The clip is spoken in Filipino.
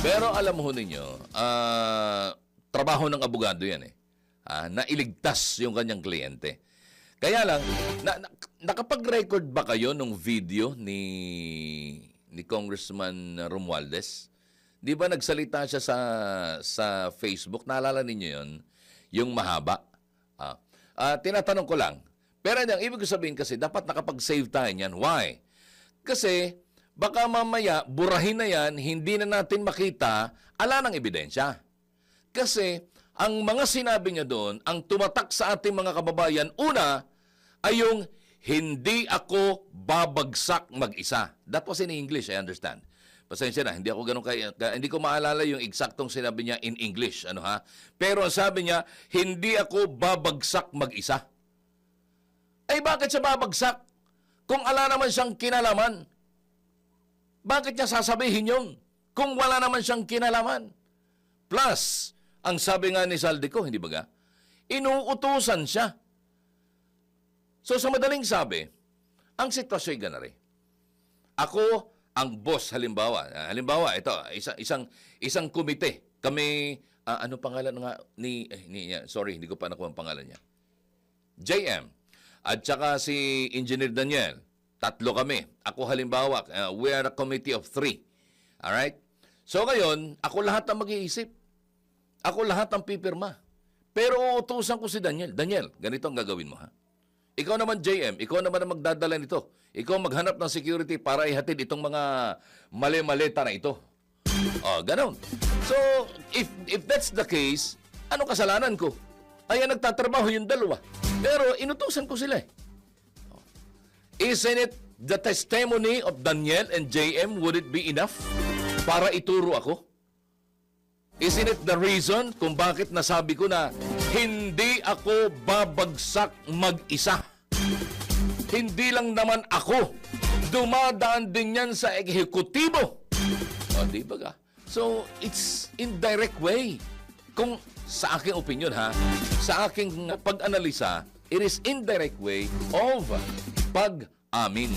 Pero alam ho ninyo, trabaho ng abogado yan na iligtas yung kanyang kliyente. Kaya lang, nakapag-record ba kayo nung video ni Congressman Romualdez? Di ba nagsalita siya sa Facebook? Naalala ninyo yun? Yung mahaba. Tinatanong ko lang. Pero ang ibig ko sabihin kasi, dapat nakapag-save tayo niyan. Why? Kasi, baka mamaya, burahin na yan, hindi na natin makita, ala ng ebidensya. Kasi, ang mga sinabi niya doon, ang tumatak sa ating mga kababayan, una, ay yung, hindi ako babagsak mag-isa. That was in English, I understand. Pasensya na, hindi ako ganun hindi ko maalala yung eksaktong sinabi niya in English, Pero ang sabi niya, hindi ako babagsak mag-isa. Ay bakit siya babagsak? Kung ala naman siyang kinalaman. Bakit niya sasabihin yun? Kung wala naman siyang kinalaman. Plus, ang sabi nga ni Saldico, hindi ba ga? Inuutusan siya. So sa madaling sabi, ang sitwasyon ganari. Ako ang boss halimbawa. Ito, isang komite. Kami ano pangalan nga sorry, hindi ko pa nakuha ang pangalan niya. JM at saka si Engineer Daniel. Tatlo kami. Ako halimbawa, we are a committee of 3. All right? So ngayon, ako lahat ang mag-iisip. Ako lahat ang pipirma. Pero uutusan ko si Daniel. Daniel, ganito ang gagawin mo, ha? Ikaw naman, JM, ikaw naman ang magdadala nito. Ikaw maghanap ng security para ihatid itong mga mali-maleta na ito. Ganon. So, if that's the case, ano kasalanan ko? Ay, nagtatrabaho yung dalawa. Pero inutusan ko sila. Isn't it the testimony of Daniel and JM, would it be enough para ituro ako? Isn't it the reason kung bakit nasabi ko na hindi ako babagsak mag-isa? Hindi lang naman ako. Dumadaan din yan sa ehekutibo. Di ba ka? So, it's indirect way. Kung sa aking opinion, sa aking pag-analisa, it is indirect way of pag-amin.